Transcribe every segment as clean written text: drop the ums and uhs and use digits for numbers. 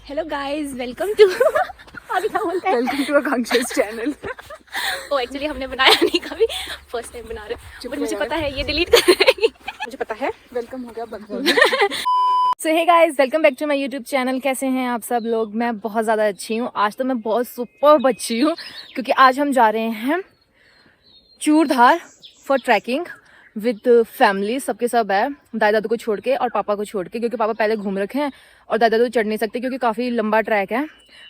Hello guys, welcome to अभी क्या बोलते हैं, वेलकम टू आकांक्षा's चैनल। ओ एक्चुअली हमने बनाया नहीं कभी, फर्स्ट टाइम बना रहे हैं, बट मुझे पता है ये डिलीट कर देंगे। मुझे पता है। वेलकम हो गया, बंद हो गया। So hey guys, welcome back to my YouTube channel. कैसे हैं आप सब लोग? मैं बहुत ज़्यादा अच्छी हूँ। आज तो मैं बहुत सुपर अच्छी हूँ क्योंकि आज हम जा रहे हैं Churdhar for trekking with family. सबके सब है, दादा दादू को छोड़ के और पापा को छोड़ के, क्योंकि पापा पहले घूम रखे हैं और दादा दादू चढ़ नहीं सकते क्योंकि काफ़ी लंबा ट्रैक है।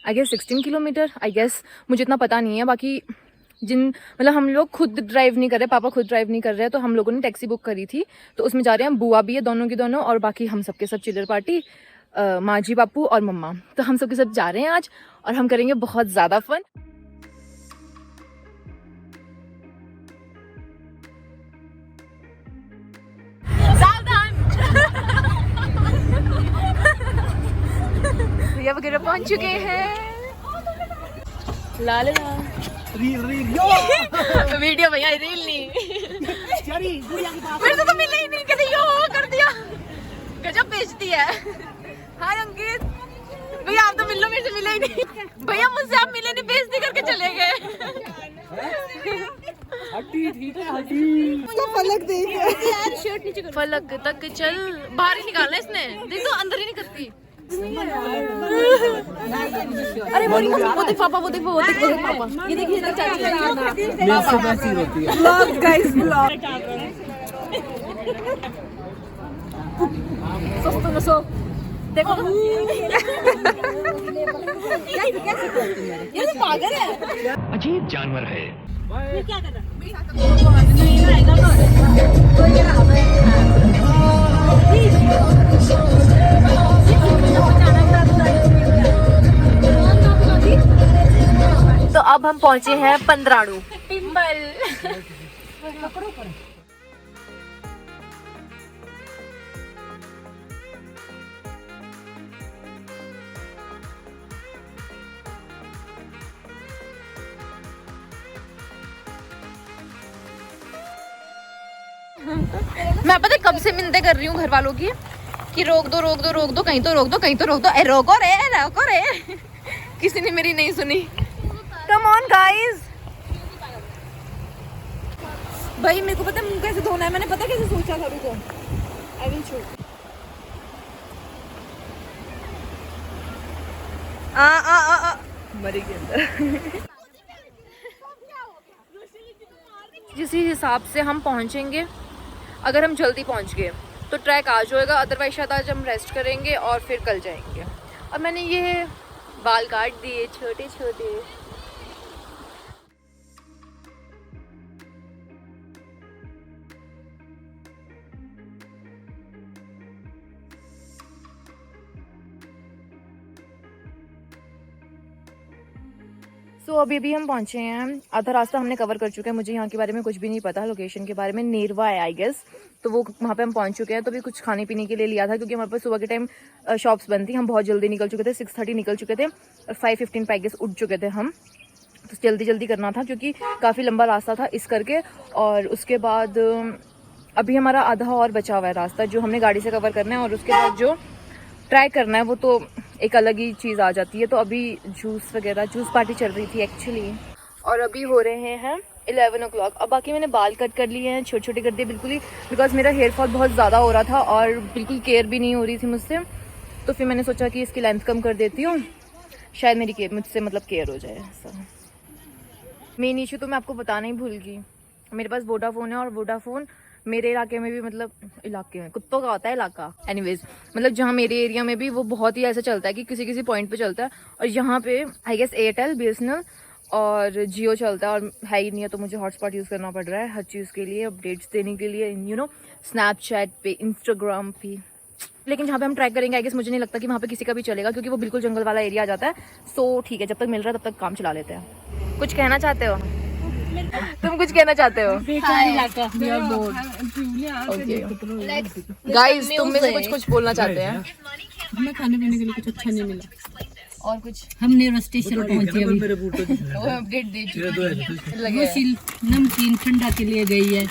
I guess 16 kilometre, I guess, मुझे इतना पता नहीं है। बाकी मतलब हम लोग खुद ड्राइव नहीं कर रहे, पापा खुद ड्राइव नहीं कर रहे हैं, तो हम लोगों ने टैक्सी बुक करी थी, तो उसमें जा रहे हैं। बुआ भी है दोनों की दोनों, और बाकी हम सबके सब चिल्लर पार्टी, माँ जी, बापू और मम्मा। तो हम सबके सब जा रहे हैं आज और हम करेंगे बहुत ज़्यादा फन। भैया वगैरह पहुंच चुके हैं। ला ला रील वीडियो भैया, रील नहीं। मेरे से तो मिले ही नहीं, कैसे यो कर दिया। गजब बेइज्जती है। हाय अंकित भैया, आप तो मिल लो, मेरे से मिले ही नहीं। भैया मुझसे आप मिले नहीं, बेइज्जती करके चले गए। फलक देख यार शर्ट नीचे कर। फलक तक चल, बाहर ही निकालना इसने, देख तो अंदर ही नहीं करती। अरे वो देख पापा, वो देख पापा, ये देखिए इधर चाची। Vlog guys, vlog. सो देखो ये तो पागल है, अजीब जानवर है। ये क्या कर रहा है? तो अब हम पहुंचे हैं पंद्राणु पिंबल। मैं पता कब से मिन्नतें कर रही हूँ घर वालों की कि रोक दो रोक दो रोक दो, कहीं तो रोक दो, कहीं तो रोक दो। रोको रे। किसी ने मेरी नहीं सुनी। Come on guys. भाई मेरे को पता है मुंह कैसे धोना है, मैंने पता कैसे सोचा था। रुको, आई विल शो। मरी के अंदर। जिस हिसाब से हम पहुंचेंगे, अगर हम जल्दी पहुंच गए तो ट्रैक आज होएगा, अदरवाइज शायद आज हम रेस्ट करेंगे और फिर कल जाएंगे। और मैंने ये बाल काट दिए छोटे छोटे। तो अभी भी हम पहुंचे हैं, आधा रास्ता हमने कवर कर चुके हैं। मुझे यहाँ के बारे में कुछ भी नहीं पता, लोकेशन के बारे में। नेरवा है आई गेस, तो वो वहाँ पे हम पहुंच चुके हैं। तो भी कुछ खाने पीने के लिए लिया था क्योंकि हमारे पास सुबह के टाइम शॉप्स बंद थी। हम बहुत जल्दी निकल चुके थे, 6:30 निकल चुके थे और 5:15 पे आई गेस उठ चुके थे हम। तो जल्दी करना था क्योंकि काफ़ी लंबा रास्ता था इस करके। और उसके बाद अभी हमारा आधा और बचा हुआ है रास्ता जो हमने गाड़ी से कवर करना है, और उसके बाद जो ट्राई करना है वो तो एक अलग ही चीज़ आ जाती है। तो अभी जूस पार्टी चल रही थी एक्चुअली, और अभी हो रहे हैं 11 o'clock। अब बाकी मैंने बाल कट कर लिए हैं, छोटे कर दिए बिल्कुल ही, बिकॉज मेरा हेयर फॉल बहुत ज़्यादा हो रहा था और बिल्कुल केयर भी नहीं हो रही थी मुझसे। तो फिर मैंने सोचा कि इसकी लेंथ कम कर देती हूँ, शायद मुझसे मतलब केयर हो जाए ऐसा। मेन इशू तो मैं आपको बताना ही भूल गई, मेरे पास वोडाफोन है, और वोडाफोन मेरे इलाके में भी, मतलब इलाके में कुत्तों का होता है इलाका, एनीवेज, मतलब जहाँ मेरे एरिया में भी वो बहुत ही ऐसा चलता है कि किसी पॉइंट पे चलता है। और यहाँ पे आई गेस एयरटेल, BSNL और जियो चलता है, और है ही नहीं है, तो मुझे हॉटस्पॉट यूज़ करना पड़ रहा है हर चीज़ के लिए, अपडेट्स देने के लिए, स्नैपचैट पे, इंस्टाग्राम पे। लेकिन जहाँ पे हम ट्रैक करेंगे आई गेस मुझे नहीं लगता कि वहाँ पे किसी का भी चलेगा, क्योंकि वो बिल्कुल जंगल वाला एरिया आ जाता है। सो ठीक है, जब तक मिल रहा है तब तक काम चला लेते हैं। कुछ कहना चाहते हो? तुम कुछ कहना चाहते हो? गाइस, तुम में से कुछ बोलना चाहते हैं? हमें खाने पीने के लिए कुछ अच्छा नहीं मिला। और कुछ हम नेहरू स्टेशन पहुंचे अभी। अपडेट दीजिए। नमकीन ठंडा के लिए गई है,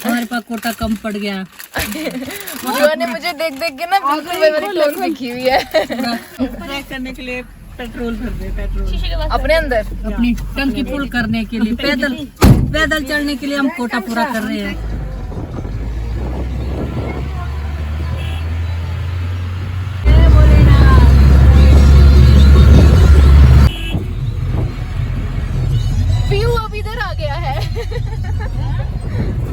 हमारे पास कोटा कम पड़ गया। बुआ ने मुझे देख देख के ना बिल्कुल वही वाली क्लोज लिखी हुई है ट्रैक करने के लिए पेट्रोल भर दे, पेट्रोल अपने अंदर। अपनी टंकी फुल करने के लिए, पैदल चलने के लिए हम कोटा पूरा कर रहे हैं। व्यू अब इधर आ गया है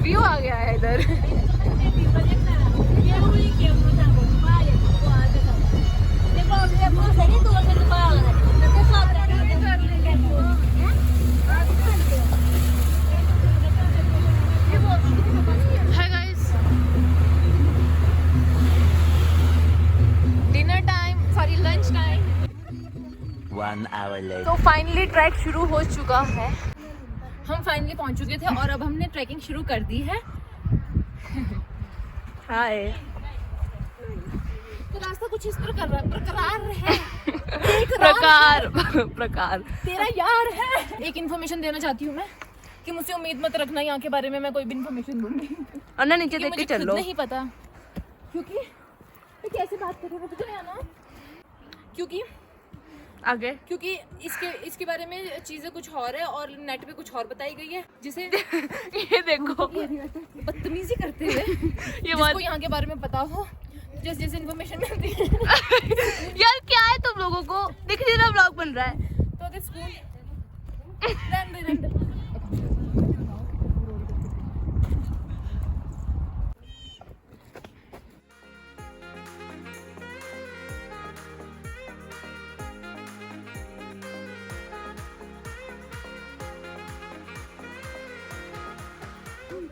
व्यू आ गया है इधर। Hi guys, dinner time, sorry lunch time. 1 hour later. तो फाइनली ट्रैक शुरू हो चुका है। हम फाइनली पहुंच चुके थे और अब हमने ट्रैकिंग शुरू कर दी है। हाय। तो रास्ता कुछ इस प्रकार है प्रकार तेरा यार है। एक इन्फॉर्मेशन देना चाहती हूँ मैं कि मुझसे उम्मीद मत रखना यहाँ के बारे में मैं कोई भी इन्फॉर्मेशन दूंगी। और ना नीचे देख के मुझे चलो। खुद नहीं पता क्योंकि मैं कैसे बात कर रही हूँ मुझे ना, क्योंकि आगे इसके बारे में चीजें कुछ और है और नेट पे कुछ और बताई गई है जिसे ये देखो बदतमीजी करते हुए ये जिसको यहाँ के बारे में पता हो जैसे इन्फॉर्मेशन मिलती है। यार क्या है तुम लोगों को, दिख नहीं रहा व्लॉग बन रहा है। तो स्कूल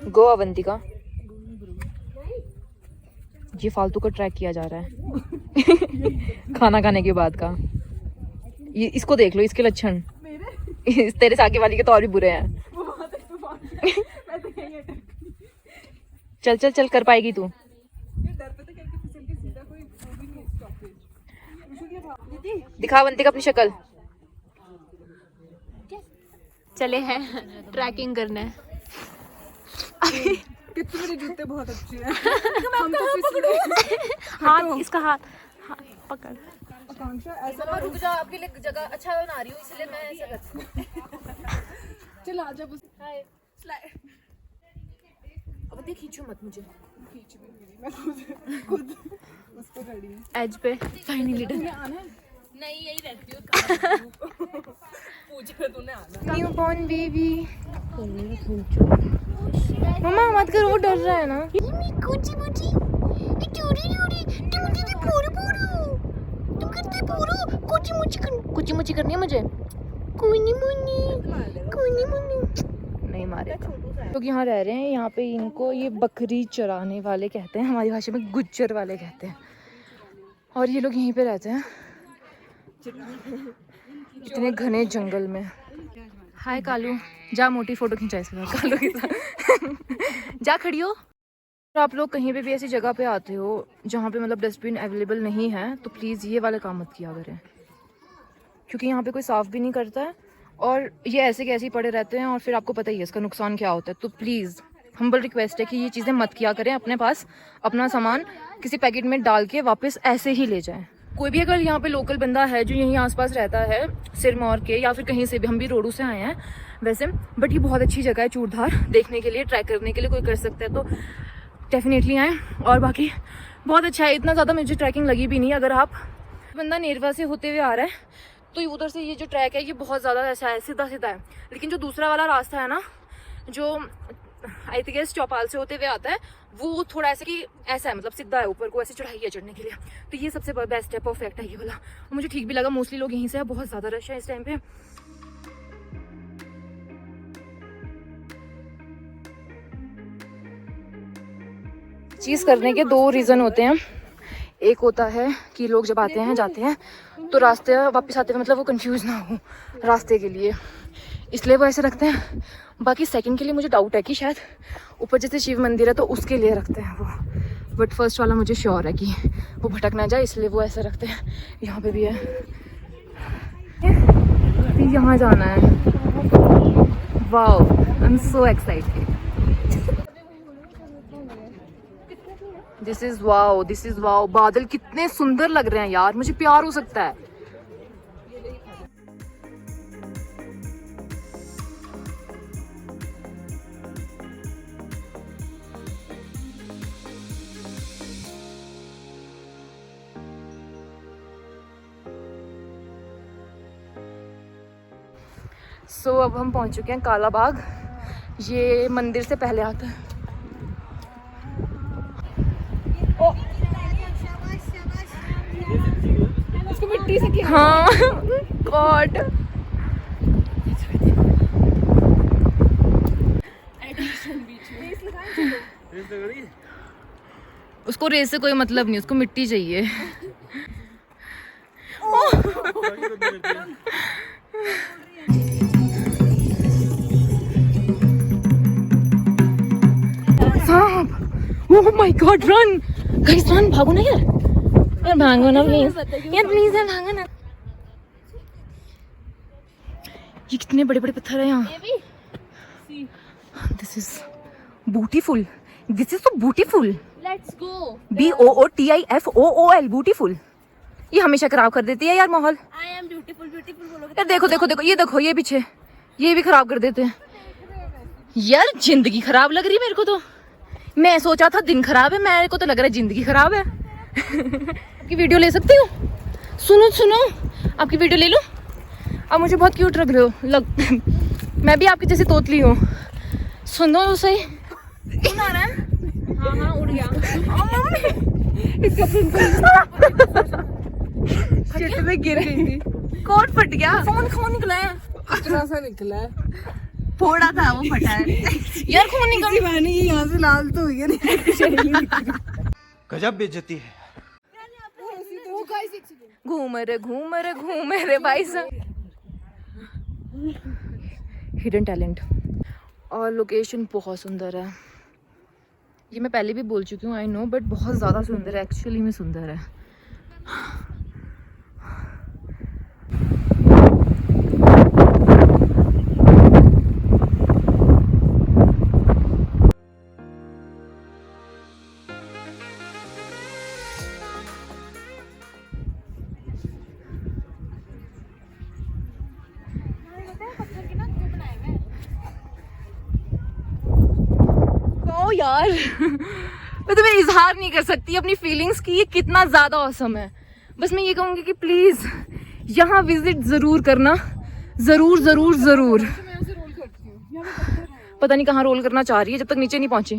गो अवंतिका, ये फालतू का ट्रैक किया जा रहा है खाना खाने के बाद का। ये इसको देख लो, इसके लक्षण तेरे साके वाली के तो और भी बुरे हैं। चल चल चल, कर पाएगी तू। दिखा अवंतिका अपनी शक्ल। चले हैं ट्रैकिंग करने। कितने मेरे जूते बहुत अच्छे हैं। हम तो हाथ इसका हाथ पकड़। आकांक्षा ऐसा मम्मा रुक जा, आपके लिए जगह अच्छा बना रही हूँ इसलिए मैं ऐसा करती हूँ। चल आ जा बस। हाय अब देख, खींचो मत मुझे। खींच भी मेरी, मैं खुद उस पे खड़ी हूँ। एज पे फाइनली डन। नहीं यही रहती हूँ। पूछ कर तूने आना। New born baby. मम्मा मत करो, वो डर रहा है ना। कुची मुची तुम करते पूरो कुची मुची करनी है मुझे। कुनी मुनी नहीं मारेगा। लोग यहाँ रह रहे हैं, यहाँ पे इनको ये बकरी चराने वाले कहते हैं, हमारी भाषा में गुज्जर वाले कहते हैं। और ये लोग यहीं पे रहते हैं इतने घने जंगल में। हाय कालू, जा मोटी फोटो खिंचा इसके साथ कालू के साथ। जा खड़ी हो। आप लोग कहीं पे भी ऐसी जगह पे आते हो जहाँ पे मतलब डस्टबिन अवेलेबल नहीं है तो प्लीज़ ये वाला काम मत किया करें, क्योंकि यहाँ पे कोई साफ़ भी नहीं करता है और ये ऐसे के ऐसे ही पड़े रहते हैं और फिर आपको पता ही है इसका नुकसान क्या होता है। तो प्लीज़ हम्बल रिक्वेस्ट है कि ये चीज़ें मत किया करें। अपने पास अपना सामान किसी पैकेट में डाल के वापस ऐसे ही ले जाएं। कोई भी अगर यहाँ पे लोकल बंदा है जो यहीं आसपास रहता है, सिरमौर के या फिर कहीं से भी, हम भी रोडू से आए हैं वैसे, बट ये बहुत अच्छी जगह है चूड़धार देखने के लिए, ट्रैक करने के लिए कोई कर सकता है तो डेफिनेटली आएँ। और बाकी बहुत अच्छा है, इतना ज़्यादा मुझे ट्रैकिंग लगी भी नहीं। अगर आप बंदा नेरवा से होते हुए आ रहा है तो उधर से ये जो ट्रैक है ये बहुत ज़्यादा ऐसा है, सीधा सीधा है। लेकिन जो दूसरा वाला रास्ता है ना, जो आई थिंक चौपाल से होते हुए आता है, वो थोड़ा ऐसा कि ऐसा है, मतलब सीधा है, ऊपर को ऐसे चढ़ाई है चढ़ने के लिए। तो ये सबसे बेस्ट है, परफेक्ट है ये वाला। और मुझे ठीक भी लगा, मोस्टली लोग यहीं से है, बहुत ज़्यादा रश है इस टाइम पे। चीज़ करने के दो रीज़न होते हैं। एक होता है कि लोग जब आते हैं जाते हैं तो रास्ते वापस आते हुए मतलब वो कंफ्यूज ना हो रास्ते के लिए, इसलिए वो ऐसे रखते हैं। बाकी सेकंड के लिए मुझे डाउट है कि शायद ऊपर जैसे शिव मंदिर है तो उसके लिए रखते हैं वो, बट फर्स्ट वाला मुझे श्योर है कि वो भटक ना जाए इसलिए वो ऐसे रखते हैं। यहाँ पे भी है, फिर यहाँ जाना है। Wow, I am so excited. This is wow, this is wow. बादल कितने सुंदर लग रहे हैं यार, मुझे प्यार हो सकता है। सो अब हम पहुंच चुके हैं काला बाग। ये मंदिर से पहले आता है। उसको मिट्टी से हाँ गॉड। उसको रेस से कोई मतलब नहीं, उसको मिट्टी चाहिए। Oh my God, run guys, run, भागो ना यार, यार भागो ना प्लीज, यार प्लीज यार भागो ना। ये कितने बड़े बड़े पत्थर है यहाँ। This is beautiful, this is so beautiful. Let's go. BOOTIFUL, beautiful. ये हमेशा खराब कर देती है यार माहौल। आई एम ब्यूटीफुल, ब्यूटीफुल बोलोगे यार देखो देखो देखो, ये देखो, ये पीछे, ये भी खराब कर देते हैं यार। जिंदगी खराब लग रही है मेरे को तो। मैं सोचा था दिन खराब है, मेरे को तो लग रहा है जिंदगी खराब है। आपकी वीडियो ले सकती हूँ? सुनो सुनो, आपकी वीडियो ले लो। अब मुझे बहुत क्यूट लग रहे हो, मैं भी आपकी जैसी तोतली हूँ। सुनो तो सही। कौन आ रहा है? हाँ उड़ गया। चिट में गिर गई थी। कौन फट गया? खून निकला है। इतना सा निकला है, थोड़ा था वो फटा है। यार खून निकल। पानी यहाँ से लाल तो हुई है। गजब बेइज्जती है। घूम रहे भाई साहब। Hidden talent. और लोकेशन बहुत सुंदर है। ये मैं पहले भी बोल चुकी हूँ, आई नो, बट बहुत ज़्यादा सुंदर है, एक्चुअली में सुंदर है। ओ यार मैं तुम्हें इजहार नहीं कर सकती अपनी फीलिंग्स की, ये कितना ज़्यादा औसम है। बस मैं ये कहूँगी कि प्लीज़ यहाँ विजिट ज़रूर करना, ज़रूर ज़रूर ज़रूर। पता नहीं कहाँ रोल करना चाह रही है, जब तक नीचे नहीं पहुँची।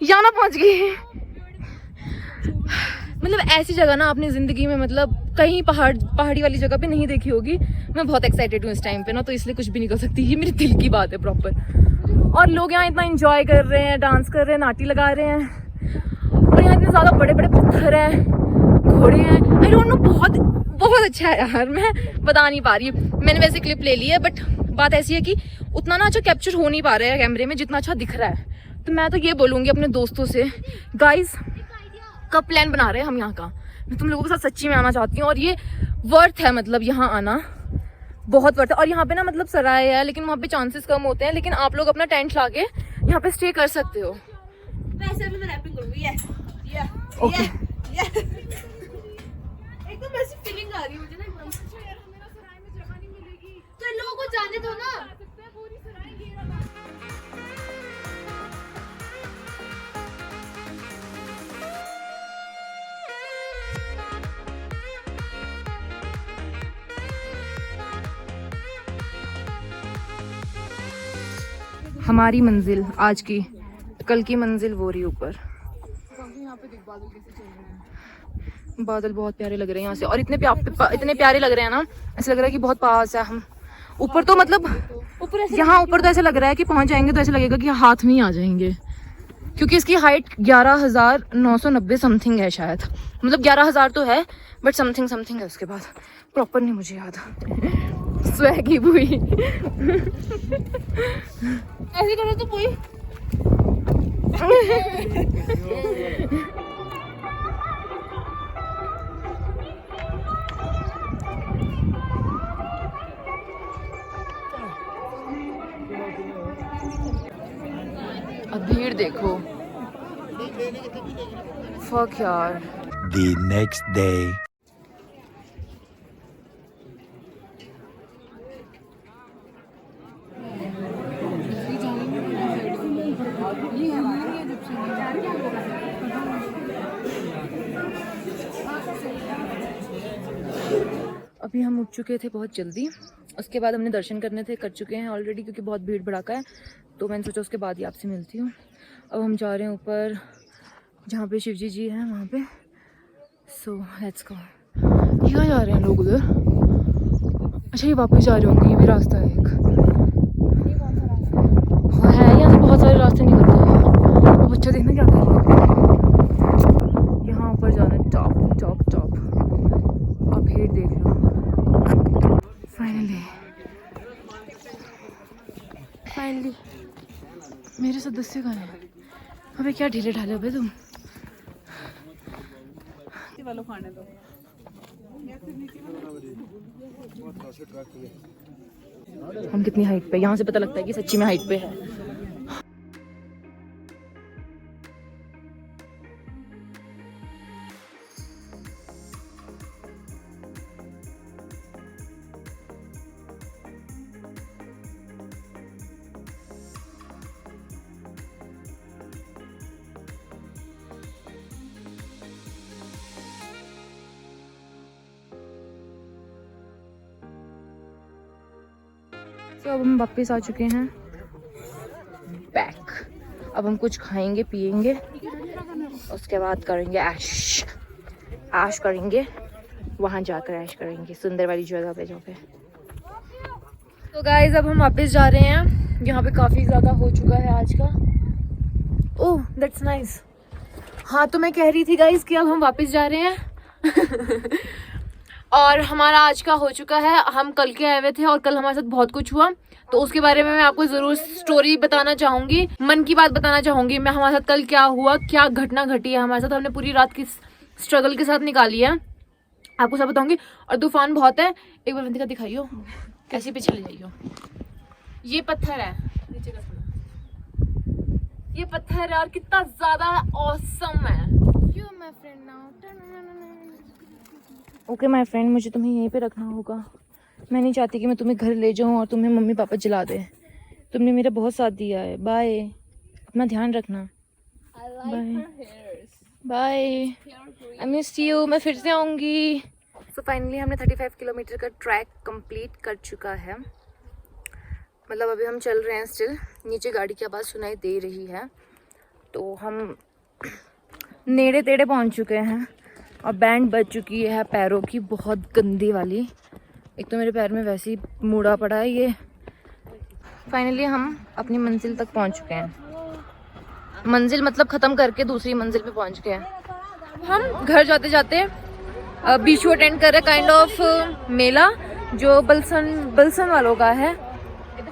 यहाँ ना पहुँच गई। मतलब ऐसी जगह ना अपनी ज़िंदगी में, मतलब कहीं पहाड़ी वाली जगह पे नहीं देखी होगी। मैं बहुत एक्साइटेड हूँ इस टाइम पे ना, तो इसलिए कुछ भी नहीं कर सकती। ये मेरे दिल की बात है प्रॉपर। और लोग यहाँ इतना एंजॉय कर रहे हैं, डांस कर रहे हैं, नाटी लगा रहे हैं। और यहाँ इतने ज़्यादा बड़े बड़े पत्थर हैं, घोड़े हैं। आई डोंट नो, बहुत बहुत अच्छा है यार। मैं बता नहीं पा रही। मैंने वैसे क्लिप ले ली है, बट बात ऐसी है कि उतना ना अच्छा कैप्चर हो नहीं पा रहा है कैमरे में जितना अच्छा दिख रहा है। तो मैं तो ये बोलूँगी अपने दोस्तों से, गाइज कब प्लान बना रहे हैं हम यहाँ का। मैं तुम लोगों के साथ सच्ची में आना चाहती हूँ, और ये वर्थ है, मतलब यहाँ आना बहुत वर्थ है। और यहाँ पे ना मतलब सराय है, लेकिन वहाँ पे चांसेस कम होते हैं, लेकिन आप लोग अपना टेंट लाके यहाँ पे स्टे कर सकते हो। वैसे भी मैं रैपिंग करूंगी। ये ओके। एकदम ऐसी फीलिंग आ रही है मुझे ना एकदम। यार हमें ना सराय में जगह नहीं मिलेगी, तो इन लोगों को जाने दो ना। पूरी सराय घेरा। हमारी मंजिल आज की, कल की मंजिल वो रही ऊपर। बादल बहुत प्यारे लग रहे हैं यहाँ से, और इतने प्यारे लग रहे हैं ना, ऐसा लग रहा है कि बहुत पास है हम। ऊपर तो मतलब यहाँ ऊपर तो ऐसा लग रहा है कि पहुँच जाएंगे तो ऐसा लगेगा कि हाथ में ही आ जाएंगे, क्योंकि इसकी हाइट 11,990 समथिंग है शायद। मतलब 11,000 तो है, बट समथिंग है उसके बाद, प्रॉपर नहीं मुझे याद। स्वैगी बुई। ऐसे करो तो कोई। अब भीड़ देखो, फक यार। The next day. अभी हम उठ चुके थे बहुत जल्दी, उसके बाद हमने दर्शन करने थे, कर चुके हैं ऑलरेडी क्योंकि बहुत भीड़ भड़ाका है, तो मैंने सोचा उसके बाद ही आपसे मिलती हूँ। अब हम जा रहे हैं ऊपर जहाँ पे शिवजी जी हैं वहाँ पे। So let's go. यहाँ जा रहे हैं लोग उधर। अच्छा ये वापस जा रहे होंगे, ये भी रास्ता है एक। है यहाँ से बहुत सारे रास्ते निकलते हैं। अब बच्चा देखना क्या कर रहा है। यहाँ ऊपर जाना है, टॉप टॉप टॉप। और भीड़ देख लो। फाइनली मेरे सदस्य कहाँ हैं? अबे क्या ढीले ढाले हो बे तुम। हम कितनी हाइट पे, यहाँ से पता लगता है कि सच्ची में हाइट पे है। तो अब हम वापस आ चुके हैं बैक। अब हम कुछ खाएंगे पिएंगे, उसके बाद करेंगे ऐश करेंगे, वहाँ जाकर ऐश करेंगे सुंदर वाली जगह पे जाके। तो गाइज अब हम वापस जा रहे हैं, यहाँ पे काफ़ी ज़्यादा हो चुका है आज का। Oh that's nice. हाँ तो मैं कह रही थी गाइज कि अब हम वापस जा रहे हैं और हमारा आज का हो चुका है। हम कल के आए हुए थे और कल हमारे साथ बहुत कुछ हुआ, तो उसके बारे में मैं आपको ज़रूर स्टोरी बताना चाहूँगी, मन की बात बताना चाहूँगी मैं। हमारे साथ कल क्या हुआ, क्या घटना घटी है हमारे साथ, हमने पूरी रात की स्ट्रगल के साथ निकाली है, आपको सब बताऊँगी। और तूफान बहुत है, एक बार बंदी का दिखाइयो, कैसे पीछे ले जाइयो। ये पत्थर है, नीचे का ये पत्थर है और कितना ज़्यादा ऑसम है। ओके माय फ्रेंड, मुझे तुम्हें यहीं पे रखना होगा। मैं नहीं चाहती कि मैं तुम्हें घर ले जाऊं और तुम्हें मम्मी पापा जला दे। तुमने मेरा बहुत साथ दिया है। बाय, अपना ध्यान रखना। Bye bye, I miss you. मैं फिर से आऊँगी। सो फाइनली हमने 35 किलोमीटर का ट्रैक कंप्लीट कर चुका है। मतलब अभी हम चल रहे हैं स्टिल। नीचे गाड़ी की आवाज़ सुनाई दे रही है, तो हम नेड़े तेड़े पहुँच चुके हैं और बैंड बज चुकी है पैरों की, बहुत गंदी वाली। एक तो मेरे पैर में वैसे ही मुड़ा पड़ा है ये। फाइनली हम अपनी मंजिल तक पहुंच चुके हैं। मंजिल मतलब ख़त्म करके दूसरी मंजिल पे पहुंच गए हैं हम। घर जाते जाते बीचू अटेंड कर रहे, काइंड ऑफ मेला जो बलसन वालों का है।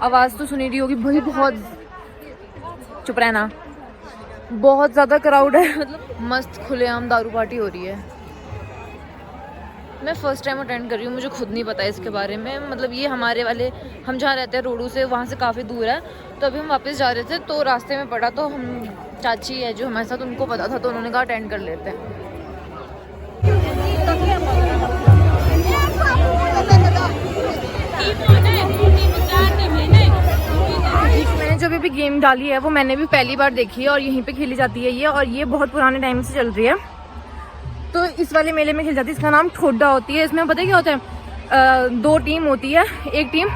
आवाज़ तो सुनी रही होगी भाई, बहुत, चुप रहना, बहुत ज़्यादा क्राउड है। मतलब मस्त खुलेआम दारू पार्टी हो रही है। मैं फ़र्स्ट टाइम अटेंड कर रही हूँ, मुझे खुद नहीं पता इसके बारे में। मतलब ये हमारे वाले, हम जहाँ रहते हैं रोडू से, वहाँ से काफ़ी दूर है। तो अभी हम वापस जा रहे थे तो रास्ते में पड़ा, तो हम चाची है जो हमारे साथ, उनको पता था तो उन्होंने कहा अटेंड कर लेते हैं। मैंने जो भी गेम डाली है वो मैंने भी पहली बार देखी है और यहीं पे खेली जाती है ये, और ये बहुत पुराने टाइम से चल रही है। तो इस वाले मेले में खेली जाती है, इसका नाम ठोडा होती है। इसमें पता है क्या होता है, 2 टीम होती है। एक टीम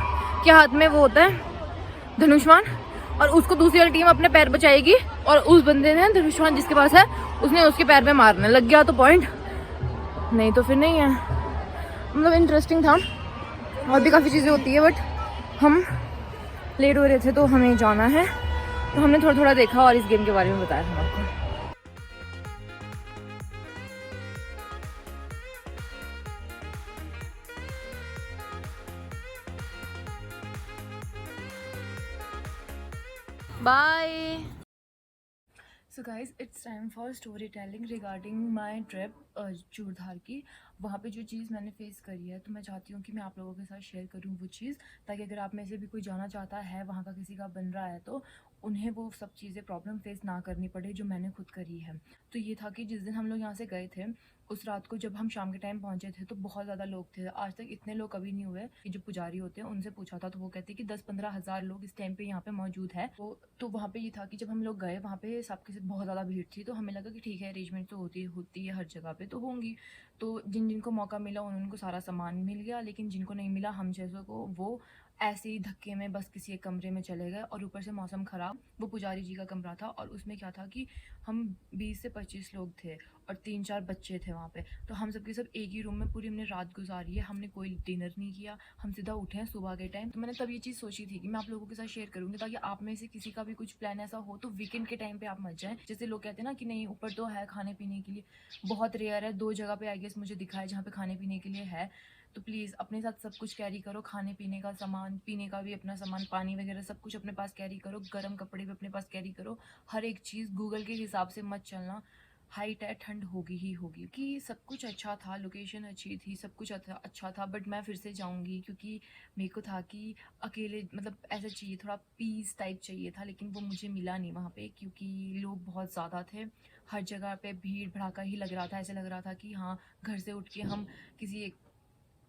के हाथ में वो होता है धनुष्मान, और उसको दूसरी वाली टीम अपने पैर बचाएगी, और उस बंदे ने धनुष्मान जिसके पास है उसने उसके पैर पे मारना, लग गया तो पॉइंट, नहीं तो फिर नहीं है। मतलब इंटरेस्टिंग था, और भी काफ़ी चीज़ें होती है, बट हम लेट हो रहे थे तो हमें जाना है, तो हमने थोड़ा थोड़ा देखा और इस गेम के बारे में बताया हम आपको। Bye. So guys, it's time for storytelling regarding my trip Churdhar की। वहाँ पे जो चीज़ मैंने फेस करी है, तो मैं चाहती हूँ कि मैं आप लोगों के साथ शेयर करूँ वो चीज़, ताकि अगर आप में से भी कोई जाना चाहता है, वहाँ का किसी का बन रहा है, तो उन्हें वो सब चीज़ें प्रॉब्लम फेस ना करनी पड़े जो मैंने खुद करी है। तो ये था कि जिस दिन हम लोग यहाँ से गए थे, उस रात को जब हम शाम के टाइम पहुँचे थे तो बहुत ज़्यादा लोग थे। आज तक इतने लोग कभी नहीं हुए। कि जो पुजारी होते हैं उनसे पूछा था तो वो कहते हैं कि 10-15 हज़ार लोग इस टाइम पे यहाँ पे मौजूद है। तो वहाँ पे ये था कि जब हम लोग गए वहाँ पे सबके साथ बहुत ज़्यादा भीड़ थी, तो हमें लगा कि ठीक है, अरेंजमेंट तो होती है हर जगह पे, तो होंगी। तो जिनको मौका मिला उनको सारा सामान मिल गया, लेकिन जिनको नहीं मिला, हम जैसों को, वो ऐसे ही धक्के में बस किसी एक कमरे में चले गए। और ऊपर से मौसम ख़राब, वो पुजारी जी का कमरा था और उसमें क्या था कि हम 20 से 25 लोग थे और 3-4 बच्चे थे वहाँ पे। तो हम सबके सब एक ही रूम में पूरी हमने रात गुजारी है। हमने कोई डिनर नहीं किया, हम सीधा उठे हैं सुबह के टाइम। तो मैंने तब ये चीज़ सोची थी कि मैं आप लोगों के साथ शेयर करूँगी, ताकि आप में से किसी का भी कुछ प्लान ऐसा हो तो वीकेंड के टाइम पे आप मत जाएं। जैसे लोग कहते हैं ना कि नहीं, ऊपर तो है खाने पीने के लिए, बहुत रेयर है, 2 जगह पे आई गेस मुझे दिखा है जहाँ पे खाने पीने के लिए है। तो प्लीज़ अपने साथ सब कुछ कैरी करो, खाने पीने का सामान, पीने का भी अपना सामान, पानी वगैरह सब कुछ अपने पास कैरी करो, गर्म कपड़े भी अपने पास कैरी करो। हर एक चीज़ गूगल के हिसाब से मत चलना, हाइट है, ठंड होगी ही होगी। कि सब कुछ अच्छा था, लोकेशन अच्छी थी, सब कुछ अच्छा था, बट मैं फिर से जाऊंगी क्योंकि मेरे को था कि अकेले मतलब ऐसा चाहिए, थोड़ा पीस टाइप चाहिए था, लेकिन वो मुझे मिला नहीं वहाँ पे क्योंकि लोग बहुत ज़्यादा थे। हर जगह पे भीड़ भड़ाका ही लग रहा था। ऐसे लग रहा था कि हाँ, घर से उठ के हम किसी एक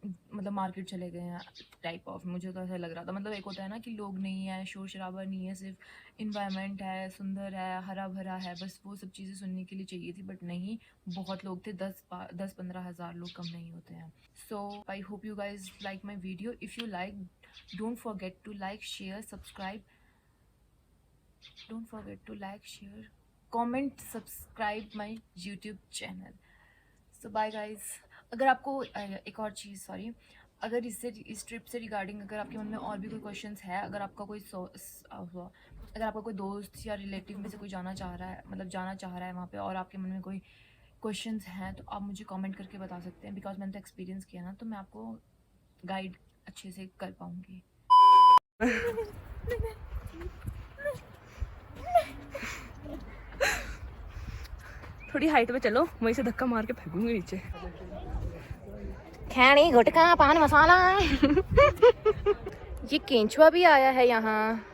मतलब मार्केट चले गए हैं टाइप ऑफ, मुझे तो ऐसा लग रहा था। मतलब एक होता है ना कि लोग नहीं है, शोर शराबा नहीं है, सिर्फ इन्वायरमेंट है, सुंदर है, हरा भरा है, बस वो सब चीज़ें सुनने के लिए चाहिए थी, बट नहीं, बहुत लोग थे। 10-15 हज़ार लोग कम नहीं होते हैं। So I hope you guys like my video. If you like, don't forget to like, share, subscribe, don't forget to like, share, comment, subscribe my YouTube channel. So bye guys. अगर आपको एक और चीज़, सॉरी, अगर इस trip से regarding अगर आपके मन में और भी कोई क्वेश्चंस है, अगर आपका कोई अगर आपका कोई दोस्त या रिलेटिव में से कोई जाना चाह रहा है, मतलब जाना चाह रहा है वहाँ पे, और आपके मन में कोई क्वेश्चंस हैं, तो आप मुझे कमेंट करके बता सकते हैं। बिकॉज मैंने तो एक्सपीरियंस किया ना, तो मैं आपको गाइड अच्छे से कर पाऊँगी। थोड़ी हाइट पे चलो, वहीं से धक्का मार के फेंकूंगी नीचे। खैनी गुटका पान मसाला। ये केंचुआ भी आया है यहाँ।